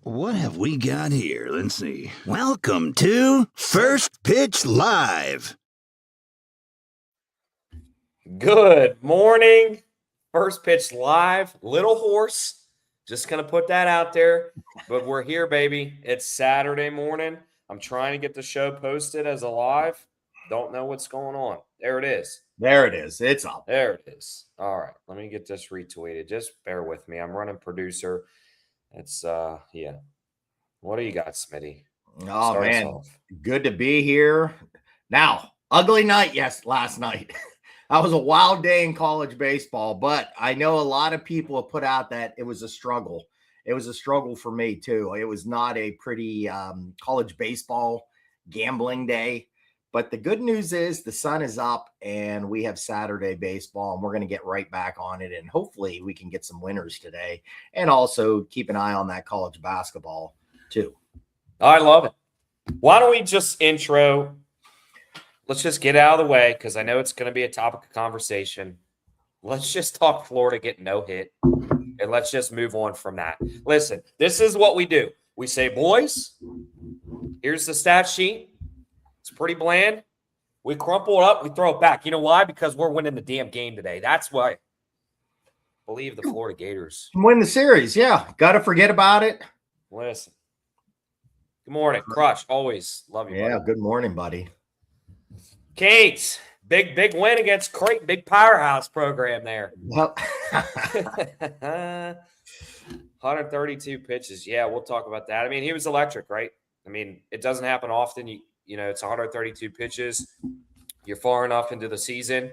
What have we got here? Let's see. Welcome to First Pitch Live. Good morning. First Pitch Live. Little hoarse. Just going to put that out there. But we're here, baby. It's Saturday morning. I'm trying to get the show posted as a live. Don't know what's going on. There it is. There it is. It's up. There it is. All right. Let me get this retweeted. Just bear with me. I'm running producer. It's, yeah. What do you got, Smitty? Oh, man. Good to be here. Now, ugly night, last night. That was a wild day in college baseball, but I know a lot of people have put out that it was a struggle. It was a struggle for me, too. It was not a pretty college baseball gambling day. But the good news is the sun is up and we have Saturday baseball, and we're going to get right back on it. And hopefully we can get some winners today and also keep an eye on that college basketball too. I love it. Why don't we just intro? Let's just get out of the way because I know it's going to be a topic of conversation. Let's just talk Florida getting no hit, and let's just move on from that. Listen, this is what we do. We say, boys, here's the stat sheet. It's pretty bland. We crumple it up. We throw it back. You know why? Because we're winning the damn game today. That's why. Believe the Florida Gators win the series. Yeah. Got to forget about it. Listen. Good morning, Crush. Always love you. Yeah, buddy. Good morning, buddy. Kate, big win against Creighton. Big powerhouse program there. Well, 132 pitches. Yeah, we'll talk about that. I mean, he was electric, right? I mean, it doesn't happen often. You know, it's 132 pitches. You're far enough into the season.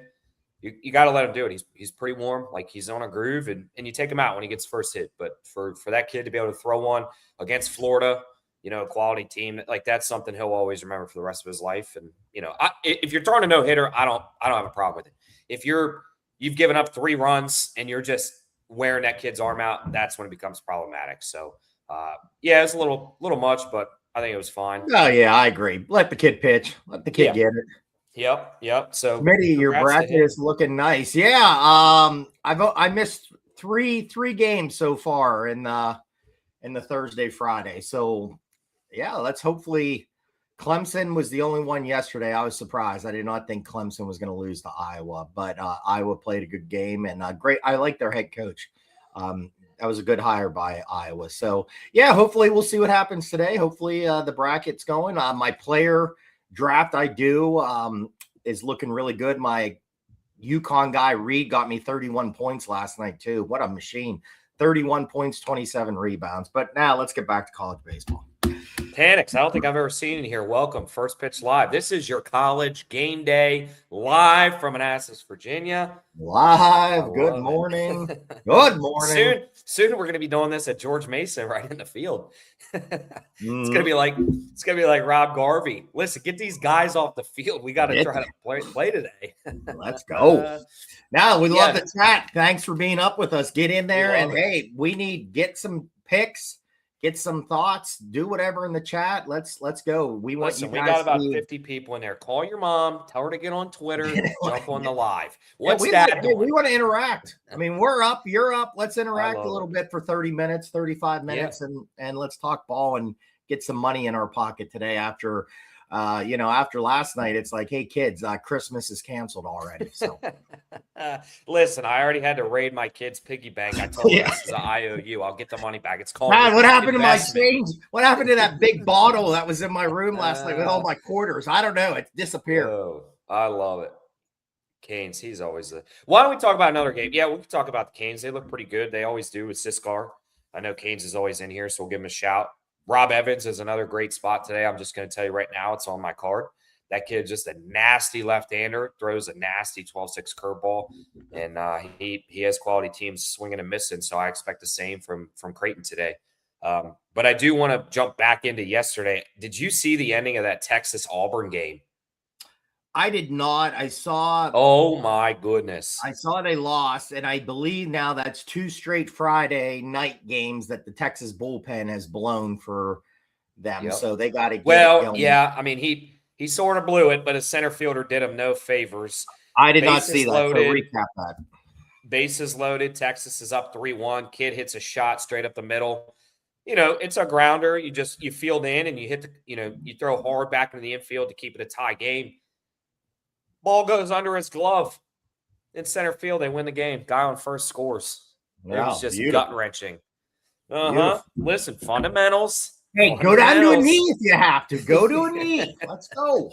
You got to let him do it. He's pretty warm. Like, he's on a groove, and you take him out when he gets first hit. But for that kid to be able to throw one against Florida, you know, a quality team, like, that's something he'll always remember for the rest of his life. And, you know, if you're throwing a no-hitter, I don't have a problem with it. If you've given up 3 runs and you're just wearing that kid's arm out, that's when it becomes problematic. So, yeah, it's a little much, but I think it was fine. Oh, yeah, I agree. Let the kid pitch. Let the kid get it. Yep. So, Smitty, your bracket is looking nice. Yeah, I missed three games so far in the Thursday, Friday. So, yeah, let's hopefully. Clemson was the only one yesterday. I was surprised. I did not think Clemson was going to lose to Iowa, but Iowa played a good game and great. I like their head coach. That was a good hire by Iowa. So, yeah, hopefully we'll see what happens today. Hopefully the bracket's going. My player draft is looking really good. My UConn guy, Reed, got me 31 points last night, too. What a machine. 31 points, 27 rebounds. But now let's get back to college baseball. Panics. I don't think I've ever seen it here. Welcome, First Pitch Live. This is your college game day live from Manassas, Virginia. Live. Good morning. Good morning. Soon we're going to be doing this at George Mason right in the field. It's going to be like Rob Garvey. Listen, get these guys off the field. We got to try to play today. Let's go. Now we love the chat. Thanks for being up with us. Get in there and hey, get some picks. Get some thoughts. Do whatever in the chat. Let's go. We want you guys. We got about 50 people in there. Call your mom. Tell her to get on Twitter. Jump on the live. What's that doing? We want to interact. I mean, we're up. You're up. Let's interact a little bit for 30 minutes, 35 minutes, and let's talk ball and get some money in our pocket today after after last night. It's like, hey, kids, Christmas is canceled already. So listen, I already had to raid my kids' piggy bank. I told them this is an IOU. I'll get the money back. It's called. Man, what happened to my change? What happened to that big bottle that was in my room last night with all my quarters? I don't know. It disappeared. Oh, I love it. Canes, he's always the. Why don't we talk about another game? Yeah, we can talk about the Canes. They look pretty good. They always do with Siskar. I know Canes is always in here, so we'll give him a shout. Rob Evans is another great spot today. I'm just going to tell you right now, it's on my card. That kid's just a nasty left-hander, throws a nasty 12-6 curveball, and he has quality teams swinging and missing, so I expect the same from Creighton today. But I do want to jump back into yesterday. Did you see the ending of that Texas-Auburn game? I did not. I saw. Oh, my goodness. I saw they lost, and I believe now that's 2 straight Friday night games that the Texas bullpen has blown for them. Yep. So they got to get it going. Yeah. I mean, he sort of blew it, but his center fielder did him no favors. I did not see that. So recap that. Bases loaded. Texas is up 3-1. Kid hits a shot straight up the middle. it's a grounder. You field in and you hit you throw hard back into the infield to keep it a tie game. Ball goes under his glove in center field. They win the game. Guy on first scores. It was just gut-wrenching. Listen, fundamentals. Hey, go down to a knee if you have to. Go to a knee. Let's go.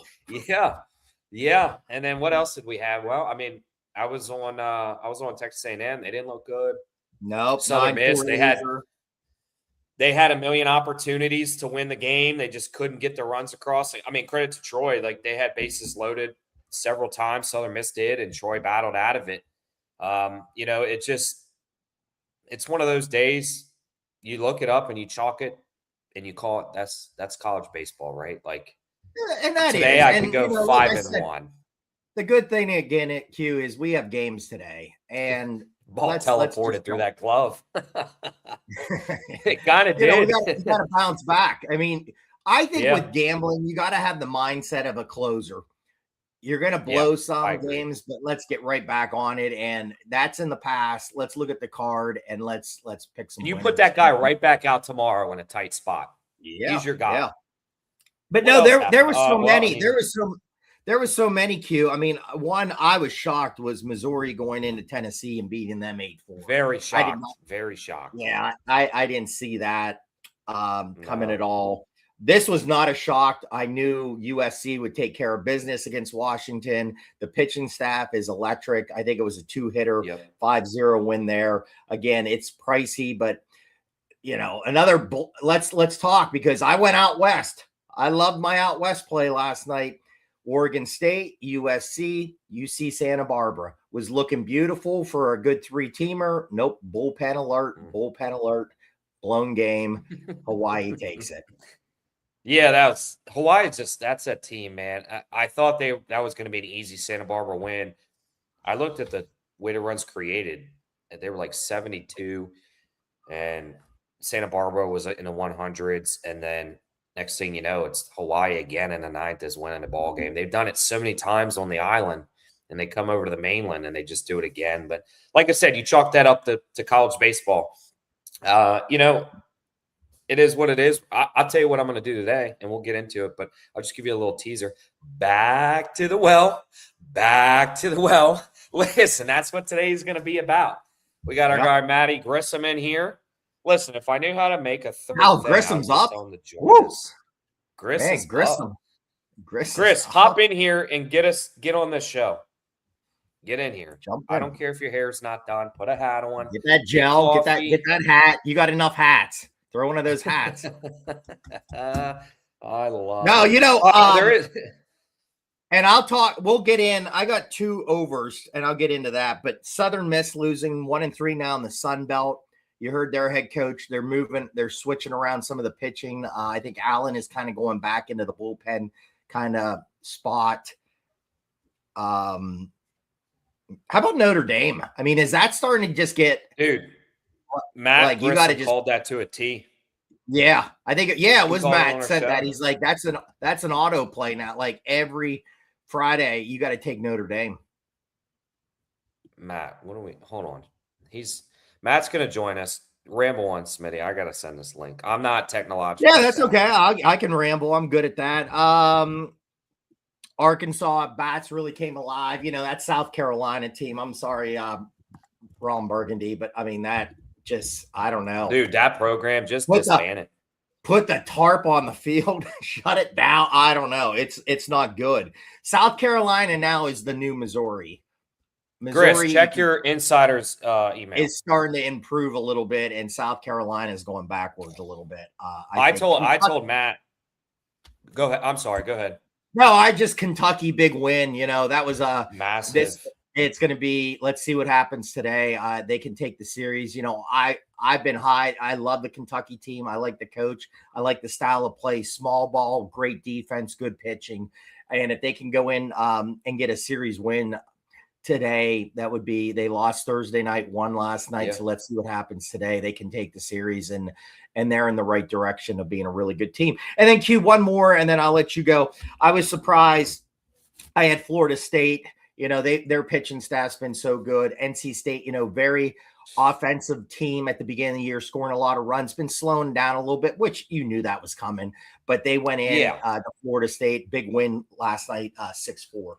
Yeah. And then what else did we have? Well, I mean, I was on Texas A&M. They didn't look good. Nope. Southern Miss. They had a million opportunities to win the game. They just couldn't get the runs across. I mean, credit to Troy. Like, they had bases loaded several times. Southern Miss did, and Troy battled out of it. It's one of those days you look it up and you chalk it and you call it that's college baseball, right? Like, and that today is. I could go 5-1. The good thing again at Q is we have games today, and ball teleported through that glove. It kind of did. We got to bounce back. I mean, I think with gambling, you got to have the mindset of a closer. You're going to blow some games, but let's get right back on it. And that's in the past. Let's look at the card and let's pick some. You put that guy right back out tomorrow in a tight spot. Yeah, he's your guy. Yeah. But no, there was so many. There was so many, Q. I mean, one I was shocked was Missouri going into Tennessee and beating them 8-4. Very shocked. Very shocked. Yeah, I didn't see that coming at all. This was not a shock. I knew USC would take care of business against Washington. The pitching staff is electric. I think it was a 2-hitter, 5-0 win there. Again, it's pricey, but let's talk, because I went out west. I loved my out west play last night. Oregon State, USC, UC Santa Barbara was looking beautiful for a good 3-teamer. Nope. Bullpen alert, blown game. Hawaii takes it. Yeah, that's Hawaii. That's a team, man. I thought that was going to be an easy Santa Barbara win. I looked at the way the runs created, and they were like 72, and Santa Barbara was in the 100s, and then next thing you know, it's Hawaii again in the 9th is winning the ball game. They've done it so many times on the island, and they come over to the mainland and they just do it again. But like I said, you chalk that up to college baseball. It is what it is. I'll tell you what I'm going to do today, and we'll get into it, but I'll just give you a little teaser. Back to the well. Listen, that's what today is going to be about. We got our guy Matty Grissom in here. Listen, if I knew how to make a third Grissom's up. Grissom. Chris, hop in here and get on this show. Get in here. I don't care if your hair's not done. Put a hat on. Get that gel. Get that hat. You got enough hats. Throw one of those hats. I love. No, there is. And I'll talk. We'll get in. I got 2 overs, and I'll get into that. But Southern Miss losing 1-3 now in the Sun Belt. You heard their head coach. They're moving. They're switching around some of the pitching. I think Allen is kind of going back into the bullpen kind of spot. How about Notre Dame? I mean, is that starting to just get – dude, Matt you got to just called that to a T. Yeah, I think it was Matt said that. He's like, that's an auto play now. Like every Friday, you got to take Notre Dame. Matt, hold on. Matt's going to join us. Ramble on, Smitty. I got to send this link. I'm not technological. Yeah, that's okay. I can ramble. I'm good at that. Arkansas bats really came alive. That South Carolina team. I'm sorry, Ron Burgundy, but I mean that just I don't know, dude. That program just disband it. Put the tarp on the field, shut it down. I don't know. It's not good. South Carolina now is the new Missouri. Chris, check your insider's email. It's starting to improve a little bit, and South Carolina is going backwards a little bit. I told Matt. Go ahead. I'm sorry. Go ahead. No, Kentucky big win. That was a massive. It's going to be. Let's see what happens today. They can take the series. I've been high. I love the Kentucky team. I like the coach. I like the style of play. Small ball, great defense, good pitching, and if they can go in and get a series win today, that would be. They lost Thursday night, won last night. Yeah. So let's see what happens today. They can take the series, and they're in the right direction of being a really good team. And then Q, one more, and then I'll let you go. I was surprised. I had Florida State their pitching staff's been so good. NC State, very offensive team at the beginning of the year, scoring a lot of runs, been slowing down a little bit, which you knew that was coming. But they went in to Florida State, big win last night, 6-4.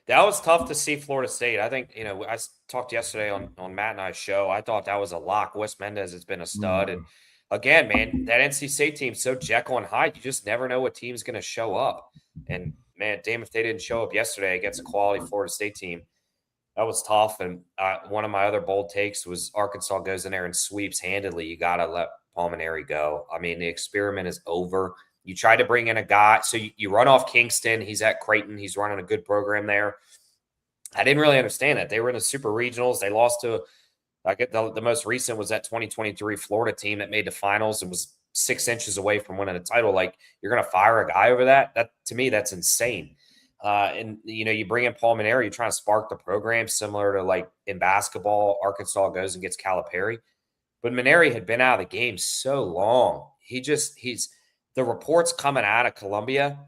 That was tough to see Florida State. I think, I talked yesterday on Matt and I's show. I thought that was a lock. Wes Mendez has been a stud. And again, man, that NC State team's so Jekyll and Hyde. You just never know what team's going to show up. And, man, damn if they didn't show up yesterday against a quality Florida State team. That was tough. And one of my other bold takes was Arkansas goes in there and sweeps handedly. You got to let Palmineri go. I mean, the experiment is over. You try to bring in a guy. So you run off Kingston. He's at Creighton. He's running a good program there. I didn't really understand that. They were in the super regionals. They lost to, the most recent was that 2023 Florida team that made the finals and was 6 inches away from winning a title. Like, you're going to fire a guy over that? That, to me, that's insane. And, you bring in Palmineri, you're trying to spark the program similar to, like, in basketball, Arkansas goes and gets Calipari. But Maneri had been out of the game so long. He's the reports coming out of Columbia,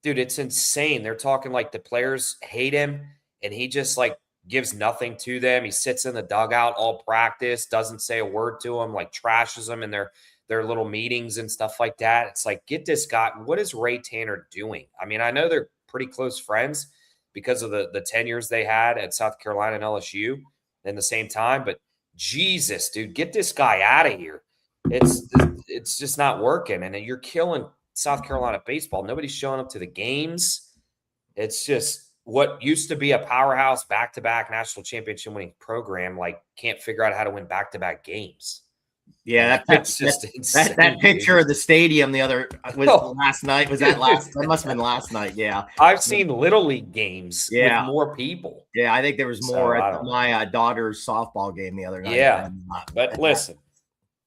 dude, it's insane. They're talking like the players hate him, and he just, like, gives nothing to them. He sits in the dugout all practice, doesn't say a word to them, like, trashes them in their little meetings and stuff like that. It's like, get this guy. What is Ray Tanner doing? I mean, I know they're pretty close friends because of the tenures they had at South Carolina and LSU in the same time, but Jesus, dude, get this guy out of here. It's just not working, and you're killing South Carolina baseball. Nobody's showing up to the games. It's just what used to be a powerhouse back-to-back national championship winning program, like, can't figure out how to win back-to-back games. Yeah, that's just insane, that picture of the stadium last night. Was that last? That must have been last night. Yeah, I've seen Little League games with more people. Yeah, I think there was more at my daughter's softball game the other night. Yeah, but listen,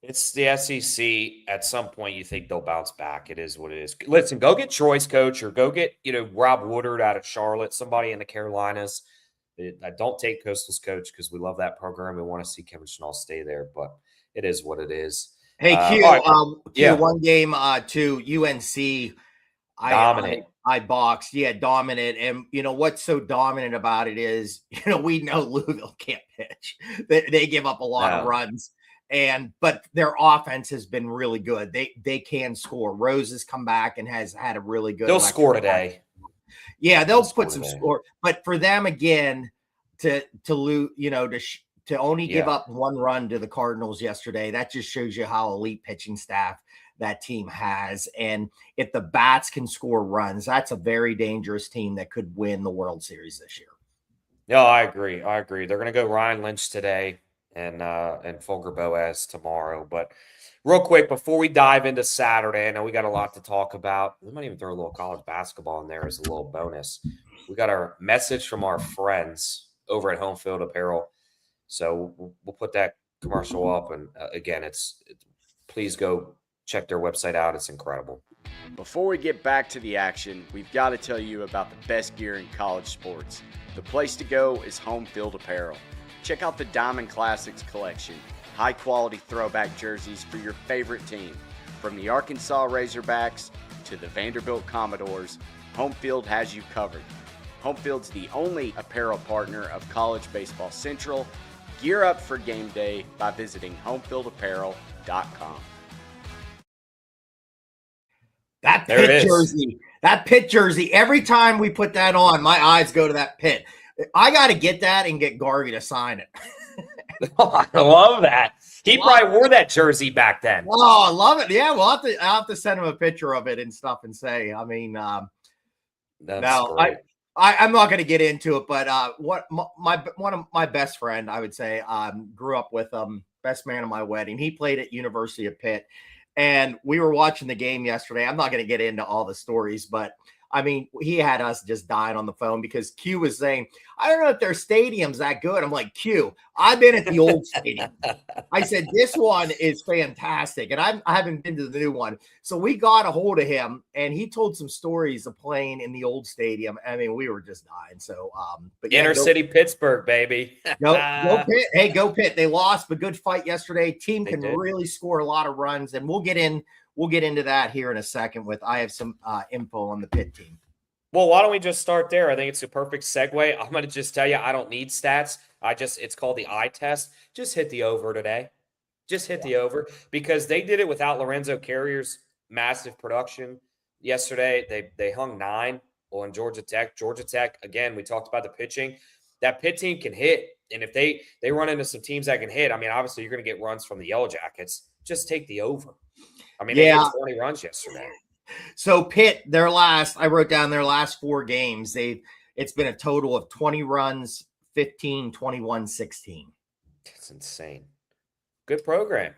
it's the SEC. At some point, you think they'll bounce back. It is what it is. Listen, go get Troy's coach, or go get Rob Woodard out of Charlotte, somebody in the Carolinas. I don't take Coastal's coach because we love that program. We want to see Kevin Schnall stay there, but it is what it is. Hey, Q, one game to UNC. Dominant. I boxed. Yeah, dominant. And what's so dominant about it is, we know Louisville can't pitch. They give up a lot of runs. But their offense has been really good. They can score. Rose has come back and has had a really good. They'll score today. Yeah, they'll put some score. But for them again to lose, to only give up one run to the Cardinals yesterday, that just shows you how elite pitching staff that team has. And if the bats can score runs, that's a very dangerous team that could win the World Series this year. No, I agree. They're going to go Ryan Lynch today and Folger Boas tomorrow. But real quick, before we dive into Saturday, I know we got a lot to talk about. We might even throw a little college basketball in there as a little bonus. We got our message from our friends over at Home Field Apparel. So we'll put that commercial up. And again, please go check their website out. It's incredible. Before we get back to the action, we've got to tell you about the best gear in college sports. The place to go is Home Field Apparel. Check out the Diamond Classics collection, high-quality throwback jerseys for your favorite team. From the Arkansas Razorbacks to the Vanderbilt Commodores, Home Field has you covered. Home Field's the only apparel partner of College Baseball Central. Gear up for game day by visiting homefieldapparel.com. That pit jersey, every time we put that on, my eyes go to that pit. I got to get that and get Garvey to sign it. I love that. He probably wore that jersey back then. Oh, I love it. Yeah, I'll have to send him a picture of it and stuff and say, I mean, I'm not going to get into it, but one of my best friend, I would say, grew up with best man of my wedding. He played at University of Pitt, and we were watching the game yesterday. I'm not going to get into all the stories, but I mean, he had us just dying on the phone because Q was saying, I don't know if their stadium's that good. I'm like, Q, I've been at the old stadium. I said, this one is fantastic. And I haven't been to the new one. So we got a hold of him and he told some stories of playing in the old stadium. I mean, we were just dying. So, but inner city Pittsburgh, baby. Go Pitt. Hey, go Pitt. They lost, but good fight yesterday. Team can really score a lot of runs, and we'll get into that here in a second I have some info on the Pitt team. Well, why don't we just start there? I think it's a perfect segue. I'm going to just tell you, I don't need stats. It's called the eye test. Just hit the over today. Just hit the over because they did it without Lorenzo Carrier's massive production yesterday. They hung 9 on Georgia Tech. Georgia Tech, again, we talked about the pitching. That pit team can hit. And if they run into some teams that can hit, I mean, obviously you're going to get runs from the Yellow Jackets. Just take the over. I mean, they hit 20 runs yesterday. So Pitt, I wrote down their last 4 games. It's been a total of 20 runs, 15, 21, 16. That's insane. Good program.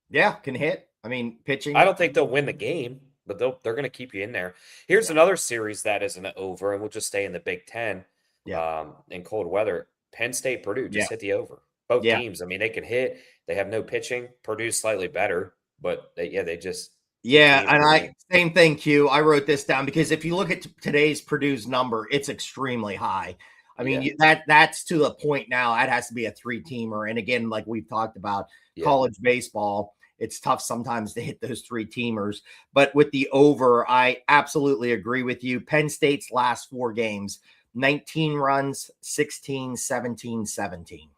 Yeah, can hit. I mean, pitching. I don't think they'll win the game, but they're going to keep you in there. Here's another series that is an over, and we'll just stay in the Big Ten in cold weather. Penn State, Purdue, just hit the over. Both teams, I mean, they can hit. They have no pitching. Purdue's slightly better, but they just – and same thing, Q. I wrote this down because if you look at today's Purdue's number, it's extremely high. I mean, that's to the point now. That has to be a 3-teamer. And again, like we've talked about college baseball, it's tough sometimes to hit those 3-teamers. But with the over, I absolutely agree with you. Penn State's last 4 games, 19 runs, 16, 17, 17.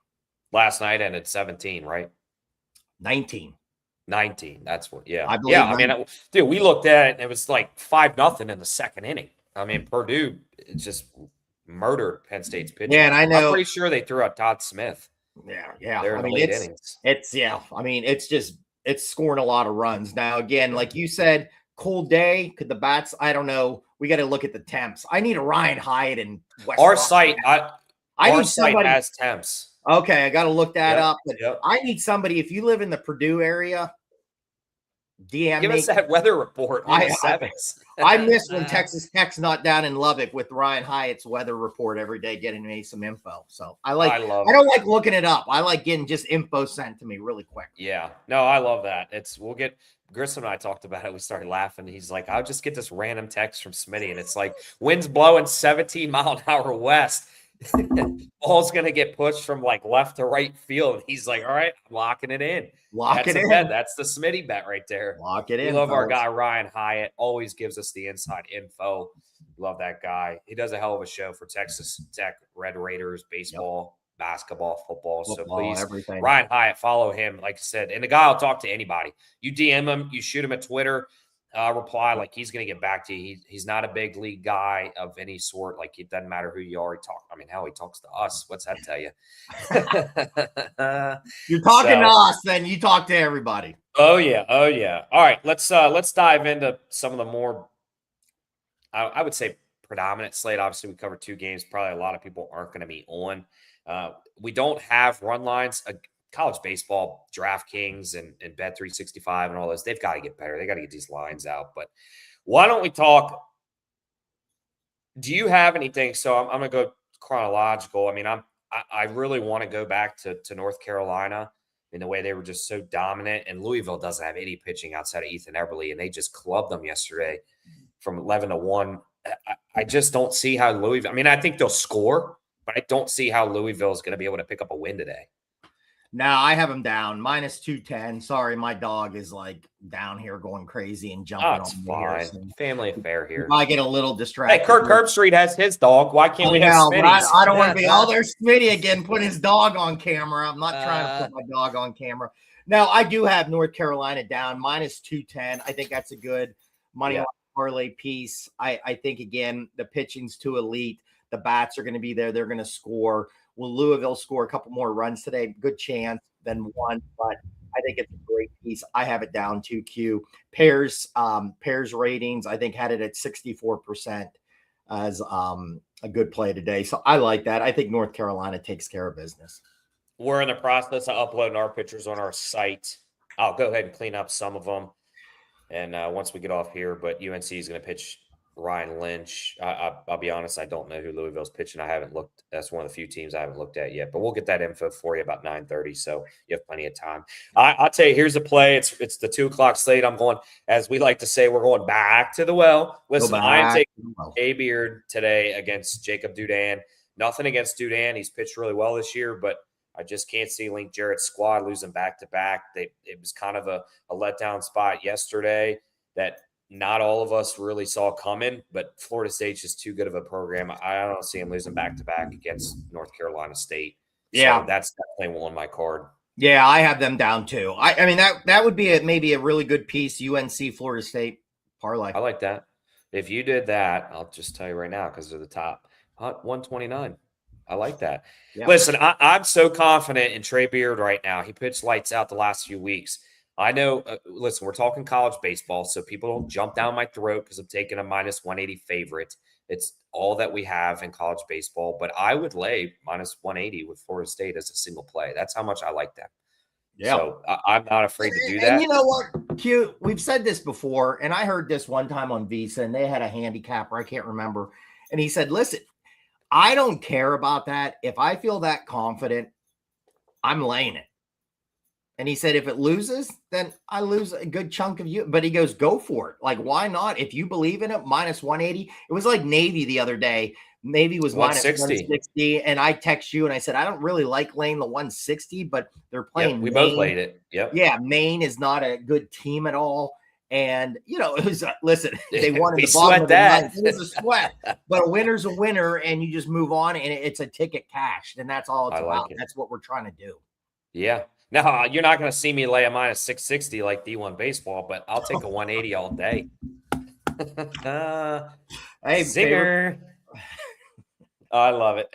Last night ended 17, right? 19. That's what, I mean, dude, we looked at it and it was like 5-0 in the second inning. I mean, Purdue just murdered Penn State's pitching. Yeah, and I know. I'm pretty sure they threw out Todd Smith. Yeah. They're in the late innings. It's scoring a lot of runs. Now, again, like you said, cold day. Could the bats? I don't know. We got to look at the temps. I need a Ryan Hyatt in West. Our site has temps. Okay, I got to look that up. But I need somebody. If you live in the Purdue area, Give us that weather report. I miss when Texas Tech's not down in Lubbock with Ryan Hyatt's weather report every day, getting me some info. So I don't like looking it up. I like getting just info sent to me really quick. Yeah, no, I love that. We'll get Grissom and I talked about it. We started laughing. He's like, I'll just get this random text from Smitty, and it's like winds blowing 17 mile an hour west. Ball's gonna get pushed from like left to right field. He's like, all right, I'm locking it in. That's the Smitty bet right there. Lock it in. We love our guy Ryan Hyatt. Always gives us the inside info. Love that guy. He does a hell of a show for Texas Tech, Red Raiders, baseball, basketball, football. So please, everything. Ryan Hyatt, follow him. Like I said, and the guy will talk to anybody. You DM him, you shoot him at Twitter. Reply like he's going to get back to you. He's not a big league guy of any sort. Like it doesn't matter who you are. He talks to us. What's that tell you? You're talking to us, then you talk to everybody. Oh yeah. All right, let's dive into some of the more, I would say, predominant slate. Obviously, we covered 2 games. Probably a lot of people aren't going to be on. We don't have run lines. College baseball, DraftKings and Bet365 and all those, they've got to get better. They got to get these lines out. But why don't we talk? Do you have anything? So I'm going to go chronological. I mean, I really want to go back to North Carolina in the way they were just so dominant. And Louisville doesn't have any pitching outside of Ethan Eberle, and they just clubbed them yesterday from 11-1. I just don't see how Louisville – I mean, I think they'll score, but I don't see how Louisville is going to be able to pick up a win today. Now I have him down -210. Sorry, my dog is like down here going crazy and jumping on me. Fine. So family affair here. I get a little distracted. Hey, Kirk Herbstreit has his dog. Why can't we have Smitty's? I don't want to be. Oh, there's Smitty again, putting his dog on camera. I'm not trying to put my dog on camera. Now I do have North Carolina down -210. I think that's a good money parlay piece. I think again the pitching's too elite. The bats are going to be there. They're going to score. Will Louisville score a couple more runs today? Good chance than one, but I think it's a great piece. I have it down to Q. Pairs ratings, I think, had it at 64% as a good play today. So I like that. I think North Carolina takes care of business. We're in the process of uploading our pictures on our site. I'll go ahead and clean up some of them. And once we get off here, but UNC is going to pitch Ryan Lynch. I'll be honest, I don't know who Louisville's pitching. I haven't looked. That's one of the few teams I haven't looked at yet, but we'll get that info for you about 9:30, so you have plenty of time. I'll tell you, here's a play. It's the 2 o'clock slate. I'm going, as we like to say, we're going back to the well. Listen, I am taking A-Beard today against Jacob Dudan. Nothing against Dudan. He's pitched really well this year, but I just can't see Link Jarrett's squad losing back-to-back. It was kind of a letdown spot yesterday that not all of us really saw coming, but Florida State's just too good of a program. I don't see them losing back-to-back against North Carolina State. Yeah. So that's definitely on my card. Yeah, I have them down too. I mean, that would be maybe a really good piece, UNC Florida State parlay. I like that. If you did that, I'll just tell you right now because they're the top 129. I like that. Yeah. Listen, I'm so confident in Trey Beard right now. He pitched lights out the last few weeks. I know, listen, we're talking college baseball, so people don't jump down my throat because I'm taking a minus 180 favorite. It's all that we have in college baseball, but I would lay minus 180 with Florida State as a single play. That's how much I like them. Yeah. So I'm not afraid to do that. And you know what, Q, we've said this before, and I heard this one time on Visa, and they had a handicapper, I can't remember, and he said, listen, I don't care about that. If I feel that confident, I'm laying it. And he said, if it loses, then I lose a good chunk of you. But he goes, go for it. Like, why not? If you believe in it, minus 180. It was like Navy the other day. Navy was minus 160. And I text you and I said, I don't really like laying the 160, but they're playing. Yep, we both laid it. Yep. Yeah. Maine is not a good team at all. And, you know, it was, listen, they wanted we the bottom of the that. ninth. It was a sweat, but a winner's a winner, and you just move on, and it's a ticket cashed, and that's all it's about. That's what we're trying to do. Yeah. Now, you're not going to see me lay a minus 660 like D1 baseball, but I'll take a 180 all day. Hey, Zinger. I love it.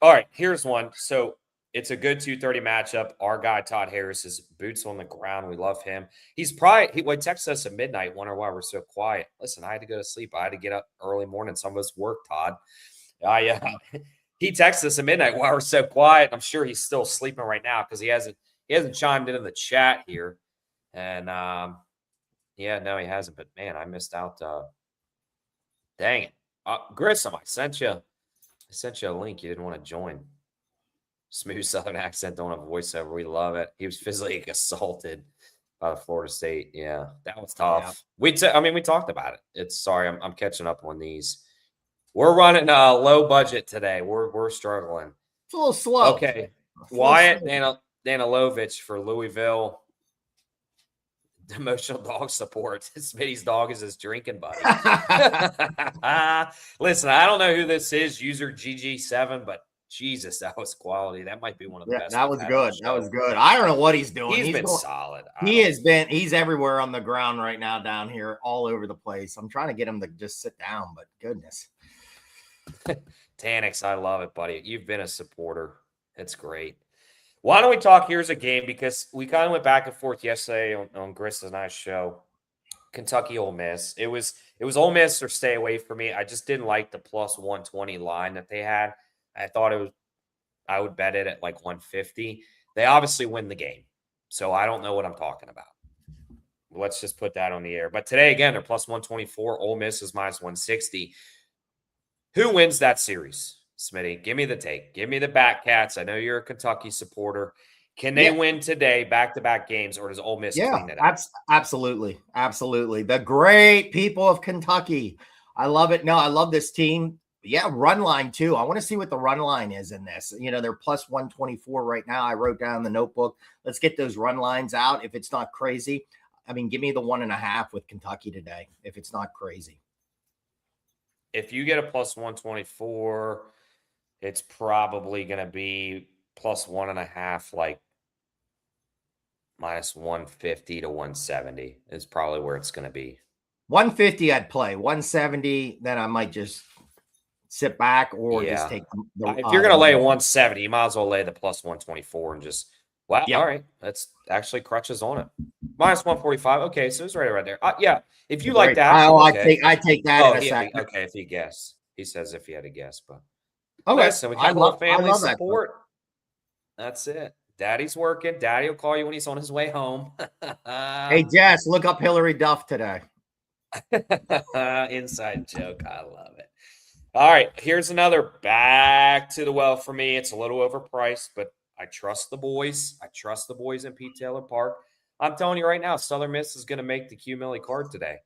All right, here's one. So it's a good 2:30 matchup. Our guy, Todd Harris, is boots on the ground. We love him. He texted us at midnight, wonder why we're so quiet. Listen, I had to go to sleep. I had to get up early morning. Some of us work, Todd. He texted us at midnight why we're so quiet. I'm sure he's still sleeping right now because he hasn't chimed into the chat here. And yeah, no, he hasn't. But man, I missed out. Dang it. Grissom, I sent you a link. You didn't want to join. Smooth Southern accent, don't have a voiceover. We love it. He was physically assaulted by the Florida State. Yeah, that was tough. Yeah. We talked about it. I'm catching up on these. We're running a low budget today. We're struggling. It's a little slow. Okay. Wyatt Danilovich for Louisville. Emotional dog support. Smitty's dog is his drinking buddy. Listen, I don't know who this is, user GG7, but Jesus, that was quality. That might be one of the best. That was good. That was good. I don't know what he's doing. He's been solid. He's everywhere on the ground right now down here, all over the place. I'm trying to get him to just sit down, but goodness. Tanix, I love it, buddy. You've been a supporter. It's great. Why don't we talk? Here's a game because we kind of went back and forth yesterday on Gris and I's show. Kentucky, Ole Miss. It was Ole Miss or stay away from me. I just didn't like the plus 120 line that they had. I thought I would bet it at like 150. They obviously win the game, so I don't know what I'm talking about. Let's just put that on the air. But today, again, they're plus 124. Ole Miss is minus 160. Who wins that series? Smitty, give me the take. Give me the Batcats. I know you're a Kentucky supporter. Can they win today, back-to-back games, or does Ole Miss clean it up? Absolutely. Absolutely. The great people of Kentucky. I love it. No, I love this team. Yeah, run line, too. I want to see what the run line is in this. You know, they're plus 124 right now. I wrote down the notebook. Let's get those run lines out if it's not crazy. I mean, give me the 1.5 with Kentucky today if it's not crazy. If you get a plus 124, it's probably going to be plus 1.5, like minus 150 to 170 is probably where it's going to be. 150, I'd play. 170, then I might just sit back or just take the if you're going to lay a 170, you might as well lay the plus 124 and just, wow, all right. That's actually crutches on it. Minus 145. Okay, so it's right there. Yeah, if you like that. I take that in a second. Okay, if he guess. He says if he had a guess, but. Okay, so we got a little family support. That's it. Daddy's working. Daddy will call you when he's on his way home. Hey, Jess, look up Hillary Duff today. Inside joke. I love it. All right, here's another back to the well for me. It's a little overpriced, but I trust the boys. I trust the boys in Pete Taylor Park. I'm telling you right now, Southern Miss is going to make the Q Millie card today.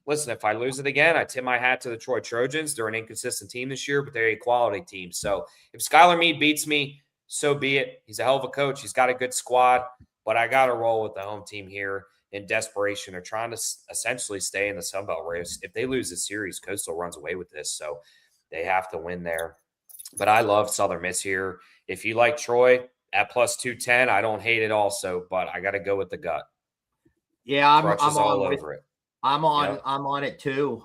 Listen, if I lose it again, I tip my hat to the Troy Trojans. They're an inconsistent team this year, but they're a quality team. So if Skylar Meade beats me, so be it. He's a hell of a coach. He's got a good squad, but I got to roll with the home team here. in desperation are trying to essentially stay in the Sun Belt race. If they lose the series, Coastal runs away with this. So they have to win there. But I love Southern Miss here. If you like Troy at plus 210, I don't hate it also, but I got to go with the gut. Yeah, I'm all on over it. I'm on it too.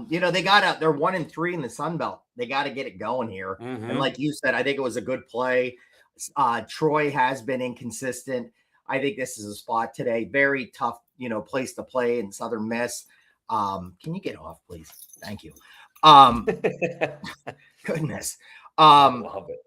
They're 1-3 in the Sun Belt. They got to get it going here. Mm-hmm. And like you said, I think it was a good play. Troy has been inconsistent. I think this is a spot today. Very tough, place to play in Southern Miss. Can you get off, please? Thank you. Goodness. I love it.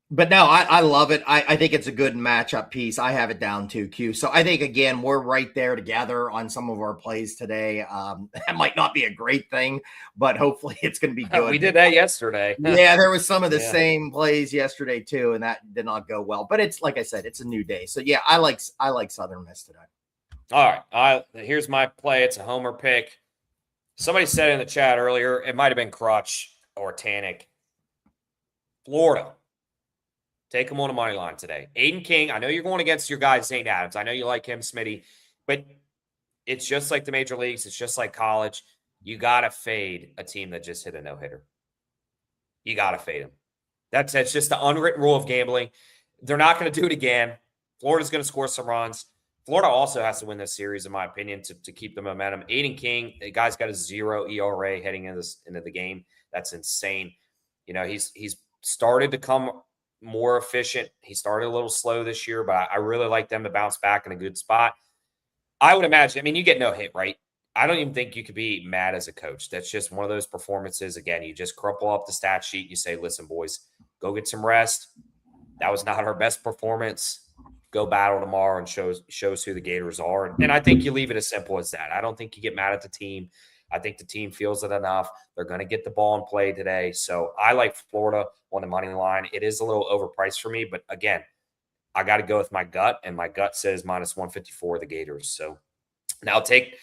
But no, I love it. I think it's a good matchup piece. I have it down to Q. So I think, again, we're right there together on some of our plays today. That might not be a great thing, but hopefully it's going to be good. We did that yesterday. Yeah, there was some of the same plays yesterday too, and that did not go well. But it's like I said, it's a new day. So yeah, I like Southern Miss today. All right. Here's my play. It's a homer pick. Somebody said in the chat earlier, it might have been Crutch or Tannick. Florida. Take them on a money line today. Aiden King, I know you're going against your guy, St. Adams. I know you like him, Smitty, but it's just like the major leagues. It's just like college. You got to fade a team that just hit a no-hitter. You got to fade them. That's just the unwritten rule of gambling. They're not going to do it again. Florida's going to score some runs. Florida also has to win this series, in my opinion, to keep the momentum. Aiden King, the guy's got a 0 ERA heading into the game. That's insane. He's started to come more efficient. He started a little slow this year, but I really like them to bounce back in a good spot. I would imagine, you get no hit, right? I don't even think you could be mad as a coach. That's just one of those performances. Again, you just crumple up the stat sheet. You say, listen, boys, go get some rest. That was not our best performance. Go battle tomorrow and shows who the Gators are. And I think you leave it as simple as that. I don't think you get mad at the team. I think the team feels it enough. They're going to get the ball in play today. So I like Florida on the money line. It is a little overpriced for me, but again, I got to go with my gut, and my gut says minus 154 the Gators. So now take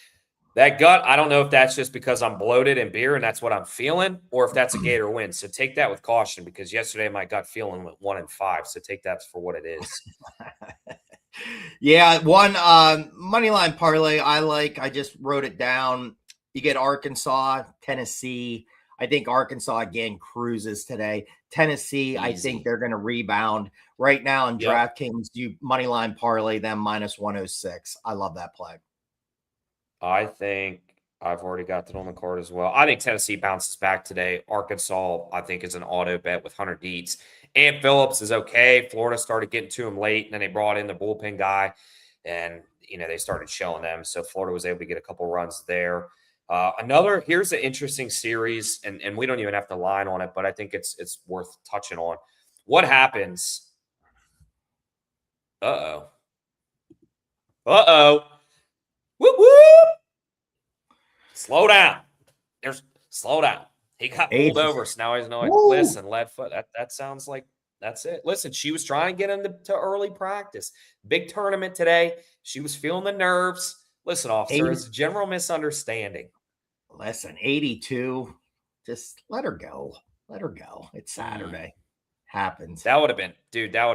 that gut. I don't know if that's just because I'm bloated in beer and that's what I'm feeling, or if that's a Gator win. So take that with caution, because yesterday my gut feeling went 1-5. So take that for what it is. Yeah, one money line parlay I like. I just wrote it down. You get Arkansas, Tennessee. I think Arkansas, again, cruises today. Tennessee, easy. I think they're going to rebound. Right now in DraftKings, you money line parlay them minus 106. I love that play. I think I've already got that on the card as well. I think Tennessee bounces back today. Arkansas, I think, is an auto bet with Hunter Dietz. Ant Phillips is okay. Florida started getting to him late, and then they brought in the bullpen guy, and they started shelling them. So Florida was able to get a couple runs there. Here's an interesting series, and we don't even have to line on it, but I think it's worth touching on. What happens? Uh-oh. Whoop, whoop. Slow down. Slow down. He got pulled over, so now he's knowing. Listen, Leadfoot, that sounds like that's it. Listen, she was trying to get him to early practice. Big tournament today. She was feeling the nerves. Listen, officer, it's a general misunderstanding. Listen, 82. Just let her go. Let her go. It's Saturday. Happens. That would have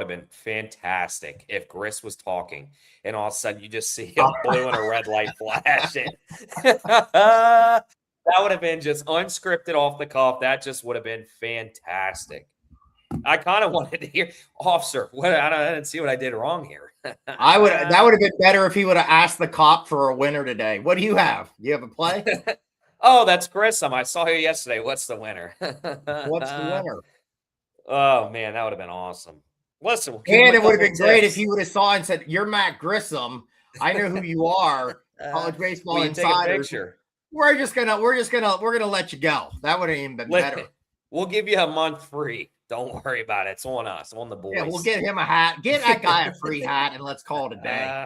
been fantastic if Gris was talking and all of a sudden you just see a blue and a red light flashing. That would have been just unscripted off the cuff. That just would have been fantastic. I kind of wanted to hear, officer, I didn't see what I did wrong here. That would have been better if he would have asked the cop for a winner today. What do you have? Do you have a play? Oh, that's Grissom. I saw you yesterday. What's the winner? What's the winner? Oh, man, that would have been awesome. Listen, and it would have been great if you would have saw and said, "You're Matt Grissom. I know who you are. College baseball insiders. We're gonna let you go." That would have even been better. We'll give you a month free. Don't worry about it. It's on us, on the boys. Yeah, we'll get him a hat. Get that guy a free hat, and let's call it a day.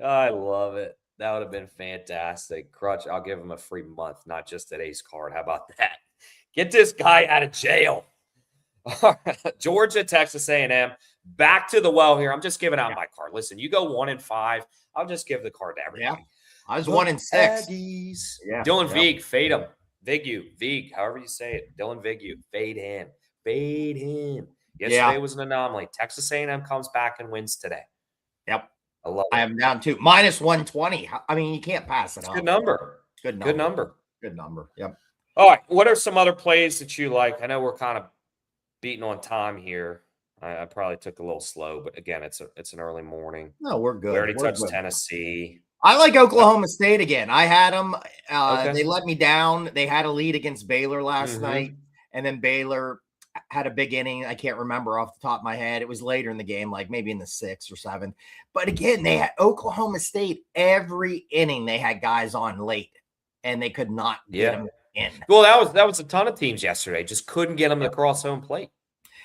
I love it. That would have been fantastic. Crutch, I'll give him a free month, not just today's card. How about that? Get this guy out of jail. Georgia, Texas A&M, back to the well here. I'm just giving out my card. Listen, you go 1-5. I'll just give the card to everybody. Yeah, I was 1-6. Yeah. Dylan Vig, fade him. Vig, however you say it. Dylan Vigu, fade him. Yesterday was an anomaly. Texas A&M comes back and wins today. Yep. I love I it. have them down too. Minus 120. I mean, you can't pass it It's a up. good number. Good number. Good number. Good number. Yep. All right. What are some other plays that you like? I know we're kind of beating on time here. I probably took a little slow, but again, it's an early morning. No, we're good. We already We're touched good. Tennessee. I like Oklahoma State again. I had them. Okay. They let me down. They had a lead against Baylor last Mhm. night, and then Baylor had a big inning. I can't remember off the top of my head. It was later in the game, like maybe in the 6th or 7th. But again, they had Oklahoma State every inning. They had guys on late, and they could not get them in. Well, that was a ton of teams yesterday. Just couldn't get them to cross home plate.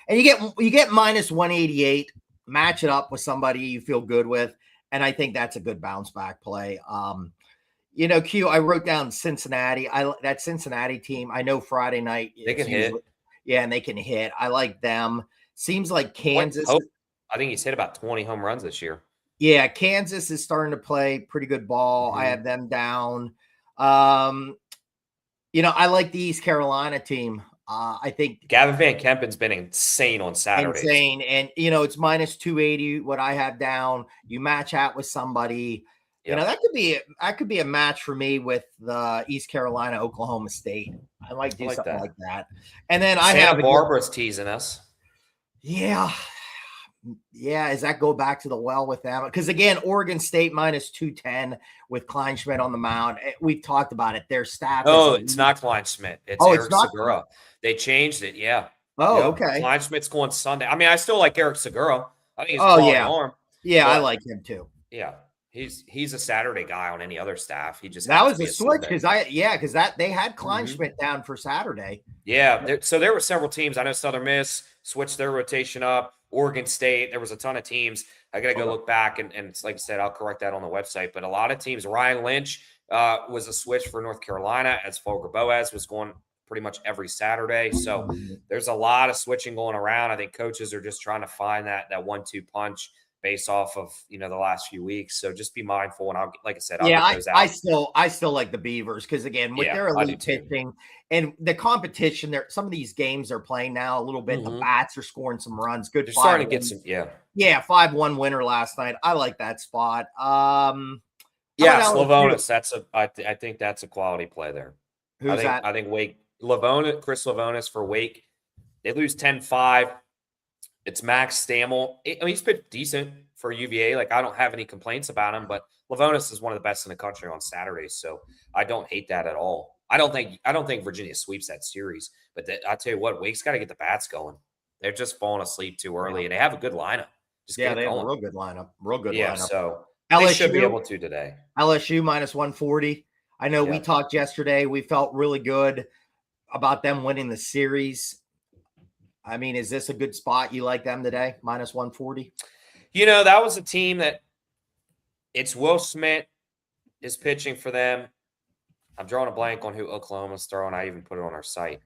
And you get minus 188. Match it up with somebody you feel good with, and I think that's a good bounce back play. Q, I wrote down Cincinnati. That Cincinnati team. I know Friday night They can hit. Yeah, and they can hit. I like them. Seems like Kansas. I think he's hit about 20 home runs this year. Yeah, Kansas is starting to play pretty good ball. I have them down. I like the East Carolina team. I think Gavin Van Kempen's been insane on Saturdays. Insane. And, it's minus 280, what I have down. You match out with somebody. Yep. That could be a match for me with the East Carolina, Oklahoma State. I like do something like that. And then Santa Barbara's teasing us. Yeah. Yeah. Does that go back to the well with them? Because again, Oregon State minus 210 with Kleinschmidt on the mound. We've talked about it. Their staff. Oh, it's not Kleinschmidt. It's Eric Segura. They changed it. Yeah. Oh, okay. Kleinschmidt's going Sunday. I mean, I still like Eric Segura. I think he's arm. Yeah, I like him too. Yeah. He's a Saturday guy on any other staff. He just that was a switch because they had Kleinschmidt down for Saturday. Yeah, so there were several teams. I know Southern Miss switched their rotation up. Oregon State, there was a ton of teams. I got to go look back and like I said, I'll correct that on the website. But a lot of teams. Ryan Lynch was a switch for North Carolina, as Folger Boaz was going pretty much every Saturday. So there's a lot of switching going around. I think coaches are just trying to find that 1-2 punch based off of the last few weeks. So just be mindful. And I'll get those out. I still like the Beavers because again, with their elite pitching and the competition, there some of these games they're playing now a little bit. The bats are scoring some runs. Good. They're starting to get some. 5-1 winner last night. I like that spot. Slavonis. I think that's a quality play there. Who's that? I think Chris Slavonis for Wake. They lose 10-5. It's Max Stammel. I mean, he's been decent for UVA. Like, I don't have any complaints about him, but Lavonis is one of the best in the country on Saturdays, so I don't hate that at all. I don't think Virginia sweeps that series, but I'll tell you what, Wake's got to get the bats going. They're just falling asleep too early, and they have a good lineup. They have a real good lineup. Lineup. So LSU, they should be able to today. LSU minus 140. I know we talked yesterday. We felt really good about them winning the series. I mean, is this a good spot? You like them today? Minus 140? That was a team that it's Will Smith is pitching for them. I'm drawing a blank on who Oklahoma's throwing. I even put it on our site.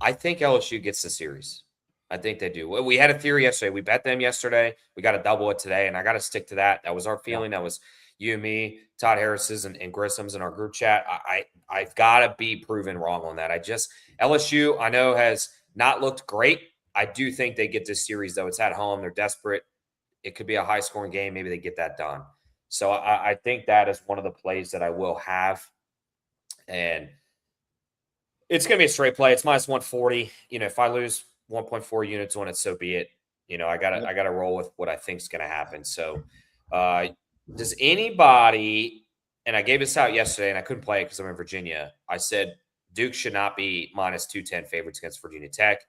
I think LSU gets the series. I think they do. We had a theory yesterday. We bet them yesterday. We got to double it today, and I got to stick to that. That was our feeling. That was you and me, Todd Harris's and Grissom's in our group chat. I've got to be proven wrong on that. LSU, I know, has not looked great. I do think they get this series, though. It's at home. They're desperate. It could be a high-scoring game. Maybe they get that done. So I think that is one of the plays that I will have. And it's going to be a straight play. It's minus 140. If I lose 1.4 units on it, so be it. I gotta roll with what I think is going to happen. So does anybody, and I gave this out yesterday and I couldn't play it because I'm in Virginia. I said Duke should not be minus 210 favorites against Virginia Tech.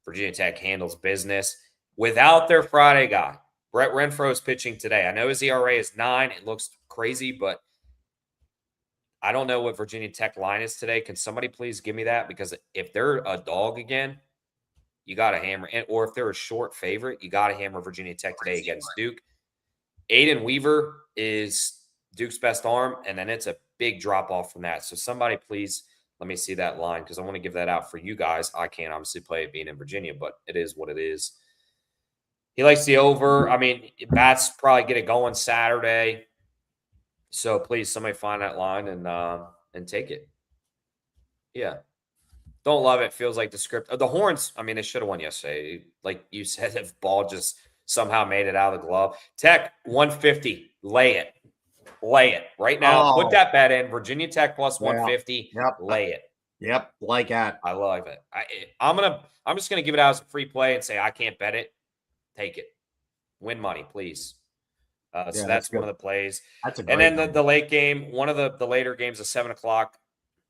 Virginia Tech handles business without their Friday guy. Brett Renfro is pitching today. I know his ERA is 9. It looks crazy, but I don't know what Virginia Tech line is today. Can somebody please give me that? Because if they're a dog again, you got to hammer. Or if they're a short favorite, you got to hammer Virginia Tech today against Duke. Aiden Weaver is Duke's best arm, and then it's a big drop-off from that. So somebody please let me see that line because I want to give that out for you guys. I can't obviously play it being in Virginia, but it is what it is. He likes the over. I mean, bats probably get it going Saturday. So please, somebody find that line and take it. Yeah. Don't love it. Feels like the script. The Horns, I mean, they should have won yesterday. Like you said, if ball just somehow made it out of the glove. Tech 150, lay it right now. Put that bet in. Virginia Tech plus 150. Yep. Lay it. Yep, like that. I love it. I'm just gonna give it out as a free play and say I can't bet it. Take it. Win money, please. So that's one of the plays. That's a great and then the late game, one of the later games is 7:00.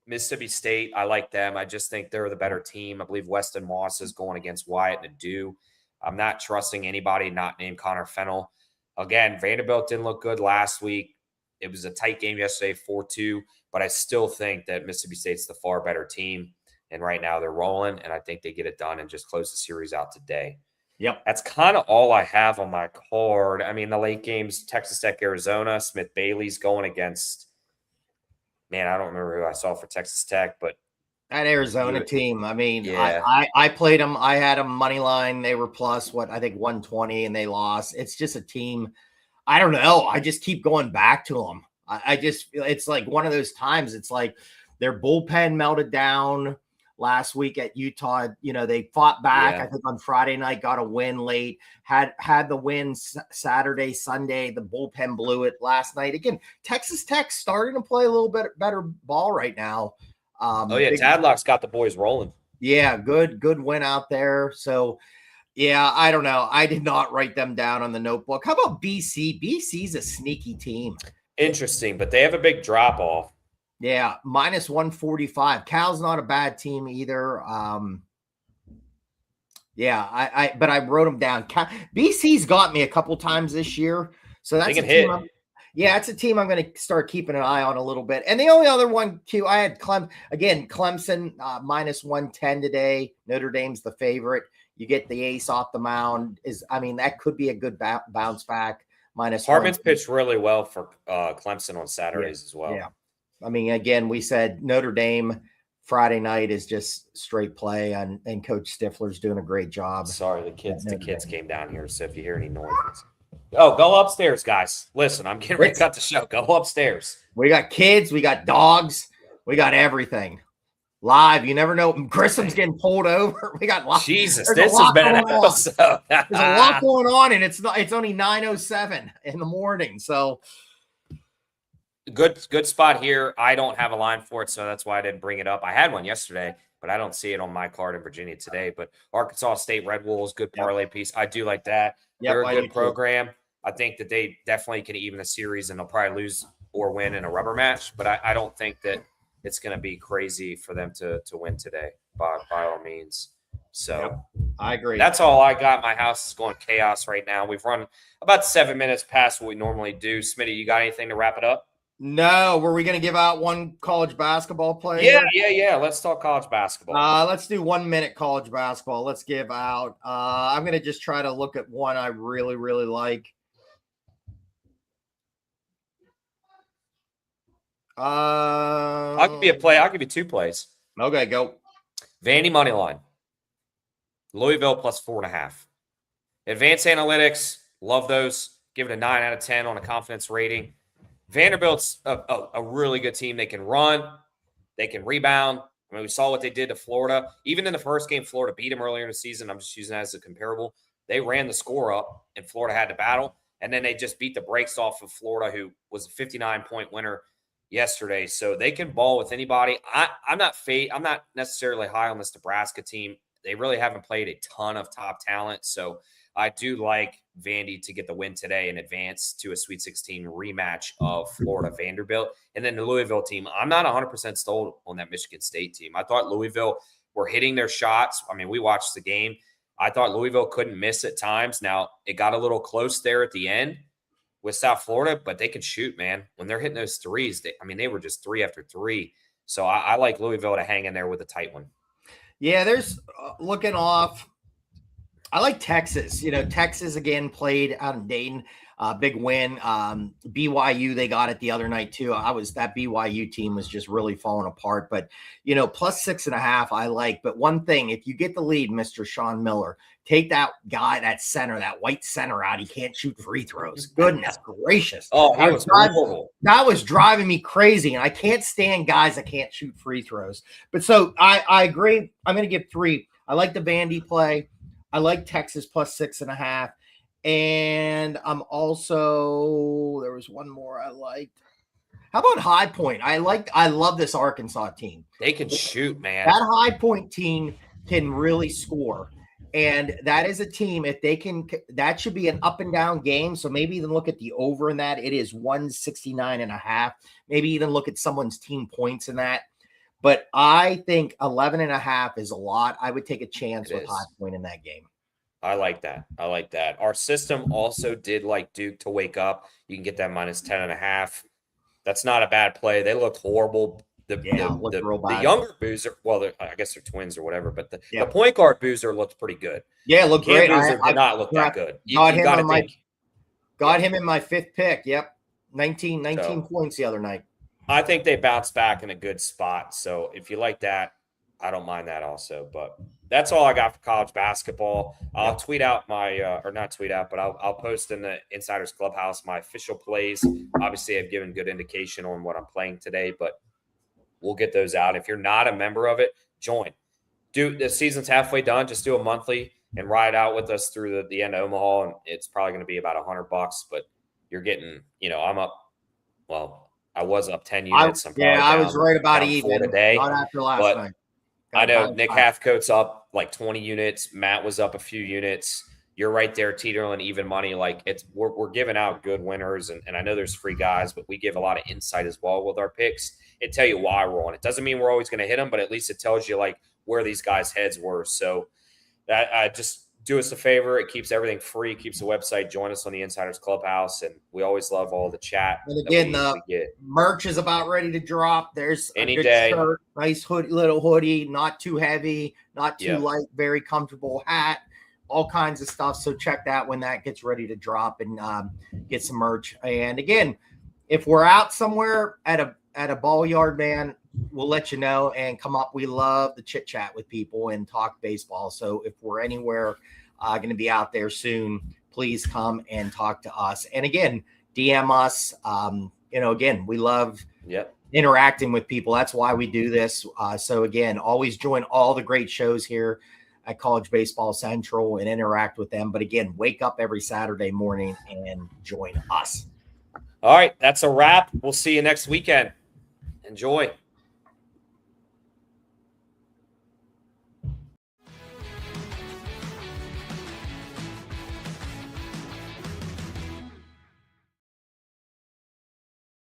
Mississippi State, I like them. I just think they're the better team. I believe Weston Moss is going against Wyatt Nadeau. I'm not trusting anybody not named Connor Fennell. Again, Vanderbilt didn't look good last week. It was a tight game yesterday, 4-2, but I still think that Mississippi State's the far better team. And right now they're rolling, and I think they get it done and just close the series out today. Yep. That's kind of all I have on my card. I mean, the late games, Texas Tech, Arizona, Smith Bailey's going against, man, I don't remember who I saw for Texas Tech, but that Arizona team. I mean, I played them. I had them money line. They were plus I think 120, and they lost. It's just a team. I don't know. I just keep going back to them. I just feel it's like one of those times. It's like their bullpen melted down last week at Utah. You know, they fought back. I think on Friday night, got a win late, had the win Saturday, Sunday. The bullpen blew it last night. Again, Texas Tech starting to play a little bit better ball right now. Tadlock's got the boys rolling. Yeah, good win out there. So, yeah, I don't know. I did not write them down on the notebook. How about BC? BC's a sneaky team. Interesting, but they have a big drop off. Yeah, minus 145. Cal's not a bad team either. But I wrote them down. BC's got me a couple times this year, so that's a team. It's a team I'm going to start keeping an eye on a little bit. And the only other one, Q, I had Clemson minus 110 today. Notre Dame's the favorite. You get the ace off the mound. That could be a good bounce back. Hartman's pitched really well for Clemson on Saturdays as well. Yeah. I mean, again, we said Notre Dame Friday night is just straight play, and Coach Stifler's doing a great job. Sorry, the kids came down here, so if you hear any noises. Oh, go upstairs, guys. Listen, I'm getting ready to cut the show. Go upstairs. We got kids, we got dogs, we got everything. Live, you never know. Grissom's getting pulled over. We got lots. Jesus, this has been an episode. There's a lot going on, and it's only 9:07 in the morning. So good spot here. I don't have a line for it, so that's why I didn't bring it up. I had one yesterday, but I don't see it on my card in Virginia today. But Arkansas State Red Wolves, good parlay piece. I do like that. They're a good program. I think that they definitely can even a series, and they'll probably lose or win in a rubber match. But I don't think that it's going to be crazy for them to win today by all means. So I agree. That's all I got. My house is going chaos right now. We've run about 7 minutes past what we normally do. Smitty, you got anything to wrap it up? No. Were we going to give out one college basketball player? Yeah. Let's talk college basketball. Let's do 1 minute college basketball. Let's give out. I'm going to just try to look at one I really, really like. I'll give you a play. I'll give you 2 plays. Okay, go. Vandy money line. Louisville plus 4.5. Advanced analytics. Love those. Give it a 9 out of 10 on a confidence rating. Vanderbilt's a really good team. They can run. They can rebound. I mean, we saw what they did to Florida. Even in the first game, Florida beat them earlier in the season. I'm just using that as a comparable. They ran the score up, and Florida had to battle. And then they just beat the brakes off of Florida, who was a 59-point winner yesterday. So they can ball with anybody. I'm not necessarily high on this Nebraska team. They really haven't played a ton of top talent. So I do like Vandy to get the win today and advance to a Sweet 16 rematch of Florida Vanderbilt. And then the Louisville team, I'm not 100% sold on that Michigan State team. I thought Louisville were hitting their shots. I mean, we watched the game. I thought Louisville couldn't miss at times. Now, it got a little close there at the end with South Florida, but they can shoot, man. When they're hitting those threes, they were just 3 after 3. So I like Louisville to hang in there with a tight one. Yeah, there's looking off. I like Texas. Texas again played out in Dayton. Big win. BYU, they got it the other night too. That BYU team was just really falling apart. But plus 6.5, I like. But one thing, if you get the lead, Mr. Sean Miller, take that guy, that center, that white center out. He can't shoot free throws. Goodness gracious! Oh, that was driving me crazy, and I can't stand guys that can't shoot free throws. But so I agree. I'm going to give 3. I like the Vandy play. I like Texas plus 6.5. And I'm also, there was one more I liked. How about High Point? I love this Arkansas team. They can shoot, man. That High Point team can really score. And that is a team, if they can, that should be an up and down game. So maybe even look at the over in that. It is 169.5. Maybe even look at someone's team points in that. But I think 11.5 is a lot. I would take a chance with High Point in that game. I like that. Our system also did like Duke to wake up. You can get that minus 10.5. That's not a bad play. They looked horrible. The younger Boozer, well, I guess they're twins or whatever, but the point guard Boozer looked pretty good. Yeah, looked great. Boozer did not look that good. Got him in my 5th pick. Yep. 19 points the other night. I think they bounced back in a good spot. So if you like that, I don't mind that also. But that's all I got for college basketball. I'll tweet out my, or not tweet out, but I'll post in the Insiders Clubhouse my official plays. Obviously, I've given good indication on what I'm playing today, but we'll get those out. If you're not a member of it, join. The season's halfway done. Just do a monthly and ride out with us through the end of Omaha, and it's probably going to be about $100. But you're getting, I'm up. Well, I was up 10 units. I was right about even today. Not after last night. I know Nick Hathcote's up like 20 units. Matt was up a few units. You're right there, teetering even money. Like we're giving out good winners, and I know there's free guys, but we give a lot of insight as well with our picks. It tell you why we're on. It doesn't mean we're always going to hit them, but at least it tells you like where these guys' heads were. So that just do us a favor. It keeps everything free. Keeps the website. Join us on the Insiders Clubhouse, and we always love all the chat. And again, the merch is about ready to drop. There's a good shirt, nice little hoodie, not too heavy, not too light, very comfortable hat, all kinds of stuff. So check that when that gets ready to drop and get some merch. And again, if we're out somewhere at a ball yard, man, we'll let you know and come up. We love the chit chat with people and talk baseball. So if we're anywhere going to be out there soon, please come and talk to us. And again, DM us. Again, we love interacting with people. That's why we do this. So again, always join all the great shows here at College Baseball Central and interact with them. But again, wake up every Saturday morning and join us. All right. That's a wrap. We'll see you next weekend. Enjoy.